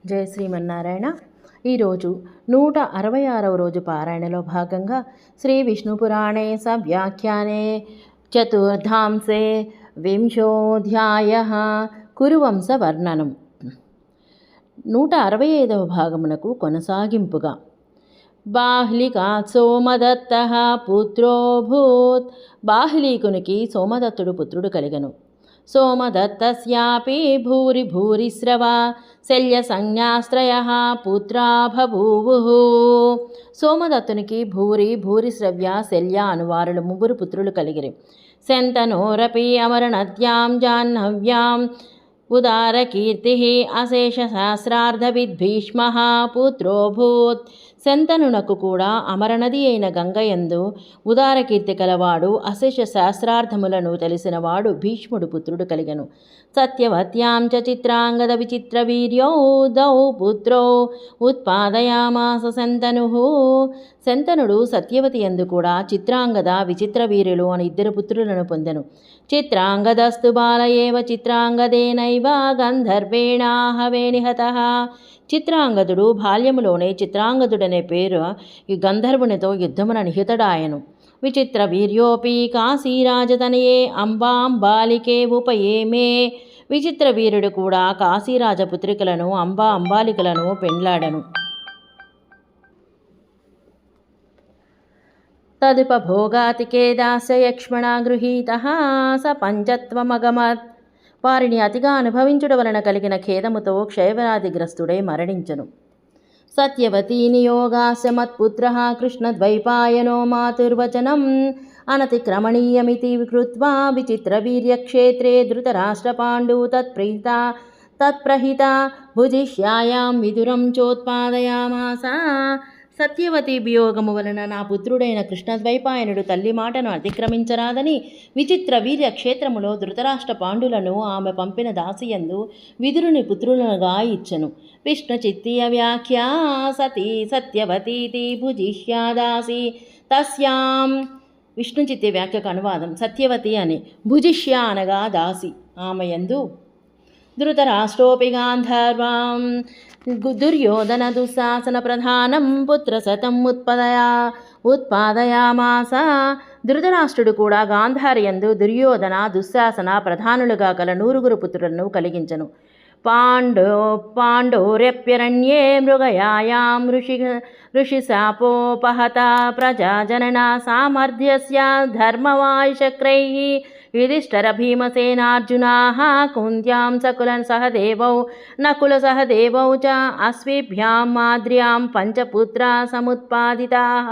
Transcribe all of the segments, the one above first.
జయ శ్రీమన్నారాయణ. ఈరోజు 166వ రోజు పారాయణలో భాగంగా శ్రీ విష్ణు పురాణే సవ్యాఖ్యానే చతుర్థాంశే వింశోధ్యాయ కురువంశ వర్ణనం 165వ భాగమునకు కొనసాగింపుగా బాహ్లికాత్ సోమదత్తః పుత్రోభూత్. బాహ్లీకునికి సోమదత్తుడు పుత్రుడు కలిగను. సోమదత్తస్యాపి భూరి భూరిస్రవ శల్యసంజ్ఞాస్త్రయః పుత్రా బభూవుః. సోమదత్తునికి భూరి భూరిశ్రవ్య శల్య అనువారులు ముగ్గురు పుత్రులు కలిగిరి. శంతనోరపి అమరనద్యాం జాహ్నవ్యాం ఉదారకీర్తి అశేషసహస్రార్ధవిద్భీష్మః పుత్రోభూత్. శంతనునకు కూడా అమరనది అయిన గంగయందు ఉదారకీర్తి కలవాడు అశేష సహస్రార్థములను తెలిసినవాడు భీష్ముడు పుత్రుడు కలిగను. సత్యవత్యాం చ చిత్రాంగద విచిత్ర వీర్యౌ దౌ పుత్రౌ ఉత్పాదయామాస శంతనుః. శంతనుడు సత్యవతి యందు కూడా చిత్రాంగద విచిత్ర వీరులు అని ఇద్దరు పుత్రులను పొందెను. చిత్రాంగదస్తు బాల ఏవ చిత్రాంగదేనైవ గంధర్వేణాహవే నిహతః. చిత్రాంగదుడు బాల్యములోనే చిత్రాంగదుడనే పేరు ఈ గంధర్వునితో యుద్ధమున నిహితుడాయను. విచిత్ర వీర్యోపి కాశీరాజతనయే అంబాం బాలికే ఉపయేమే. విచిత్ర వీరుడు కూడా కాశీరాజపుత్రికలను అంబాలికలను పెండ్లాడను. తదుపభోగాతికేదాస్య యక్ష్మణ గృహీతః స పంచత్వమగమత్. వారిని అతిగా అనుభవించుట వలన కలిగిన ఖేదముతో క్షయవ్యాధిగ్రస్తుడై మరణించను. సత్యవతీ నియోగాస్య మత్పుత్రః కృష్ణద్వైపాయనో మాతుర్వచనం అనతిక్రమణీయమితి కృత్వా విచిత్రవీర్యక్షేత్రే ధృతరాష్ట్రపాండు తత్ప్రహిత భుజిష్యాయాం విదురం చోత్పాదయామాస. సత్యవతి వియోగము వలన నా పుత్రుడైన కృష్ణద్వైపాయనుడు తల్లి మాటను అతిక్రమించరాదని విచిత్ర వీర్య క్షేత్రములో ధృతరాష్ట్ర పాండులను ఆమె పంపిన దాసియందు విదురుని పుత్రులుగా ఇచ్చను. విష్ణు చిత్తీయ వ్యాఖ్యా సతీ సత్యవతీతి భుజిష్యాదాసి తస్యాం. విష్ణు చిత్తి వ్యాఖ్యకు అనువాదం సత్యవతి అని, భుజిష్య అనగా దాసి, ఆమెయందు ధృతరాష్ట్రోపి గాంధర్వాం దుర్యోధన దుశ్శాసన ప్రధానం పుత్రశతం ఉత్పాదయామాస. ధృతరాష్ట్రుడు కూడా గాంధార్యందు దుర్యోధన దుశ్శాసన ప్రధానులుగా గల 100 పుత్రులను కలిగించను. పాండోర్యప్యరణ్యే మృగయాయాం ఋషిశాపోపహత ప్రజాజనన సామర్థ్యస్య ధర్మవాయుశక్రైః యుధిష్ఠిర భీమసేనార్జునాః కుంత్యాం నకుల సహదేవౌ చ అశ్విభ్యాం మాద్ర్యాం పంచపుత్రా సముత్పాదితాః.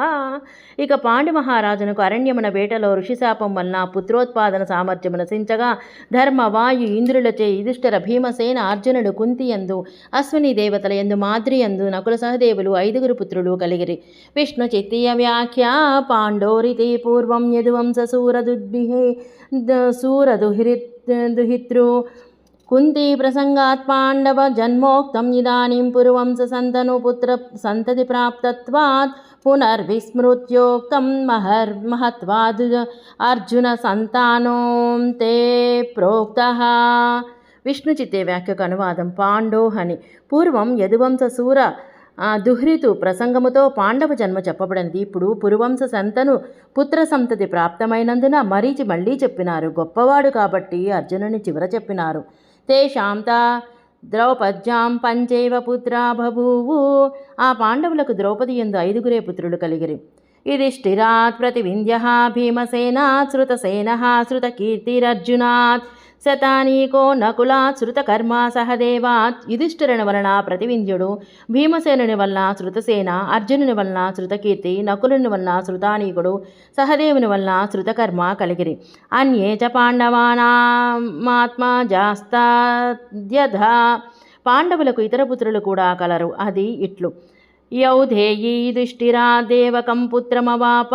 ఇక పాండు మహారాజునకు అరణ్యమున వేటలో ఋషిశాపం వలన పుత్రోత్పాదన సామర్థ్యము నశించగా ధర్మవాయు ఇంద్రులచే యుధిష్ఠిర భీమసేన అర్జునుడు కుంతియందు అశ్విని దేవతల యందు మాద్రియందు నకుల సహదేవులు 5 పుత్రులు కలిగిరి. విష్ణు చిత్తీయ వ్యాఖ్య పాండోరితి పూర్వం యదువంశ సూరదుహితృ కుంతి ప్రసంగాత్ పాండవ జన్మోక్తం ఇదానీం పురువంశ సంతను పుత్ర సంతతి ప్రాప్తత్వాత్ పునర్విస్మృత్యోక్తం మహత్వాద్ అర్జున సంతానోం తే ప్రోక్తః. విష్ణు చిత్తే వ్యాఖ్యకు అనువాదం పాండోహని. పూర్వం యదువంశ సూర దుహ్రితు ప్రసంగముతో పాండవ జన్మ చెప్పబడినది. ఇప్పుడు పురువంశ సంతను పుత్ర సంతతి ప్రాప్తమైనందున మరీచి మళ్ళీ చెప్పినారు. గొప్పవాడు కాబట్టి అర్జునుని చివర చెప్పినారు. తేషాం తా ద్రౌపద్యాం పంచైవ పుత్రా బభూవు. ఆ పాండవులకు ద్రౌపది యందు 5 పుత్రులు కలిగిరి. యుధిష్ఠిరాత్ ప్రతివింధ్యః భీమసేనాత్ శృతసేనః శృతకీర్తిరర్జునాత్ శతానీకో నకులాత్ శృతకర్మా సహదేవాత్. యుధిష్ఠిరుని వలన ప్రతివింధ్యుడు, భీమసేనుని వలన శృతసేన, అర్జునుని వలన శృతకీర్తి, నకులుని వలన శృతానీకుడు, సహదేవుని వలన శృతకర్మ కలిగిరి. అన్యే చ పాండవానామాత్మజాస్తాద్యథా. పాండవులకు ఇతర పుత్రులు కూడా కలరు. అది ఇట్లు: యౌధేయీ యుధిష్ఠిరా దేవకం పుత్రమవాప.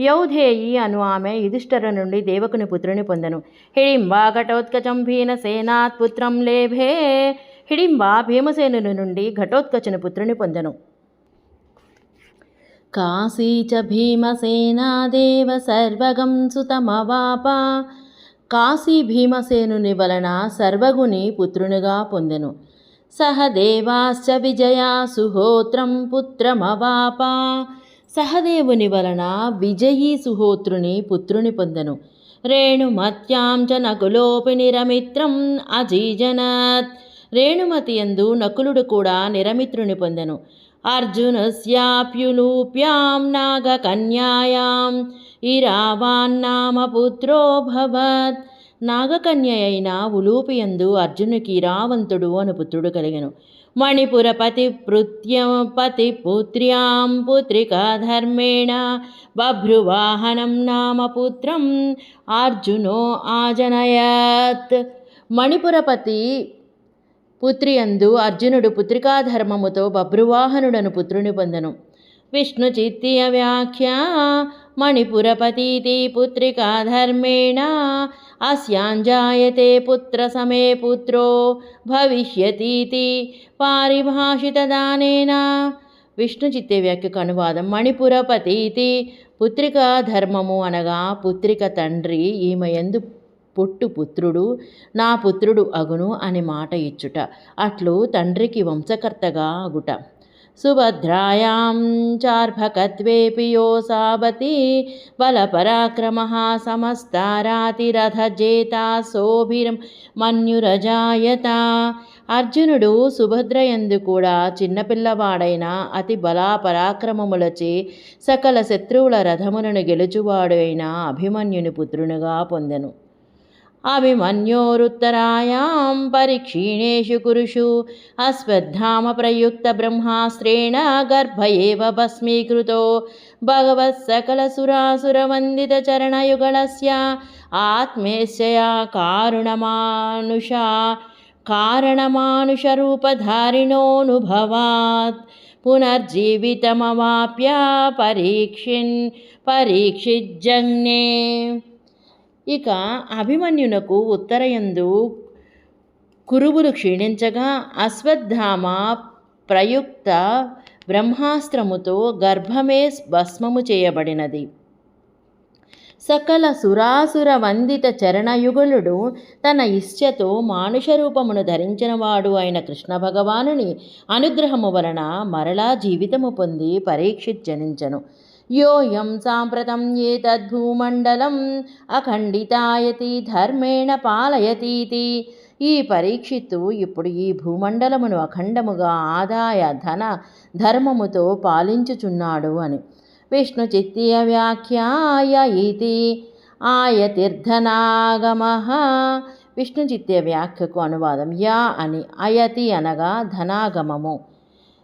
యౌధేయి అను ఆమె యుధిష్ఠిర నుండి దేవకుని పుత్రుని పొందెను. హిడింబా ఘటోత్కచం భీమసేనాత్ పుత్రం లేభే. హిడింబా భీమసేనుని నుండి ఘటోత్కచుని పుత్రుని పొందెను. కాశీ చ భీమసేనా దేవ సర్వగం సుతమవాప. కాశీ భీమసేనుని వలన సర్వగుని పుత్రునిగా పొందెను. సహదేవాశ్చ విజయా సుహోత్రం పుత్రమవాపా. సహదేవుని వలన విజయీ సుహోత్రుని పుత్రుని పొందెను. రేణుమత్యాం చ నకులోపి నిరమిత్రం అజీజనత్. రేణుమతి యందు నకులుడు కూడా నిరమిత్రుని పొందెను. అర్జునస్యాప్యులూప్యాం నాగకన్యాయాం ఇరావాన్నామ పుత్రోభవత్. నాగకన్య అయిన ఉలూపియందు అర్జునుకి ఇరావంతుడు అను పుత్రుడు కలిగెను. మణిపురపతి పుత్ర్యాం పుత్రికా ధర్మేణ బభ్రువాహనం నామ పుత్రం అర్జునో ఆజనయత్. మణిపురపతి పుత్రియందు అర్జునుడు పుత్రికాధర్మముతో బభ్రువాహనుడను పుత్రుని పొందెను. విష్ణుచిత్తీయ వ్యాఖ్య మణిపురపతీతి పుత్రికాధర్మేణ అస్యాంజాయతే పుత్రసమే పుత్రో భవిష్యతీతి పారిభాషితదానేన. విష్ణుచిత్తే వ్యాఖ్యకు అనువాదం. మణిపురపతీతి పుత్రికా ధర్మము అనగా పుత్రిక తండ్రి ఈమె యందు పుట్టు పుత్రుడు నా పుత్రుడు అగును అని మాట ఇచ్చుట, అట్లు తండ్రికి వంశకర్తగా అగుట. సుభద్రాయాం చార్భకత్వేపి యోసావతి బలపరాక్రమః సమస్తారాతిరథజేతా సోభిర్మన్యురజాయత. అర్జునుడు సుభద్రయందు కూడా చిన్నపిల్లవాడైన అతి బలాపరాక్రమములచే సకల శత్రువుల రథములను గెలుచువాడు అయిన అభిమన్యుని పుత్రునిగా పొందెను. అభిమన్యోరుత్తరాయాం పరిక్షీణేషు కురుషు అశ్వత్థామ ప్రయుక్త బ్రహ్మాస్త్రేణ గర్భ ఏవ భస్మీకృతో భగవత్ సకల సురాసురవందిత చరణయుగళస్య ఆత్మేశ్చయా కారణమానుషరూపధారిణోనుభవాత్ పునర్జీవితమవాప్య పరీక్షిజ్జగ్నే. ఇక అభిమన్యునకు ఉత్తరయందు కురువులు క్షీణించగా అశ్వత్థామ ప్రయుక్త బ్రహ్మాస్త్రముతో గర్భమే భస్మము చేయబడినది. సకల సురాసుర వందిత చరణయుగలుడు తన ఇష్ఛతో మానుష రూపమును ధరించినవాడు అయిన కృష్ణ భగవానుని అనుగ్రహము వలన మరలా జీవితము పొంది పరీక్షిత్ జనించను. యోయం సాంప్రతం ఏతద్భూమండలం అఖండితాయతి ధర్మేణ పాలయతీతి. ఈ పరీక్షిత్తు ఇప్పుడు ఈ భూమండలమును అఖండముగా ఆదాయ ధన ధర్మముతో పాలించుచున్నాడు అని. విష్ణుచిత్తీయ వ్యాఖ్యాయ ఇతి ఆయతిర్ధనాగమః. విష్ణుచిత్తీయ వ్యాఖ్యకు అనువాదం. యా అని, అయతి అనగా ధనాగమము.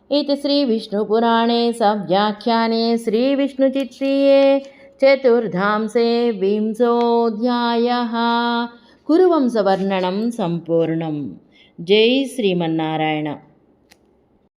ఇది శ్రీ విష్ణుపురాణే సవ్యాఖ్యానే శ్రీ విష్ణుచిత్తీయే చతుర్ధాంసే వింశోऽధ్యాయః. కురువంశవర్ణనం సంపూర్ణం. జై శ్రీమన్నారాయణ.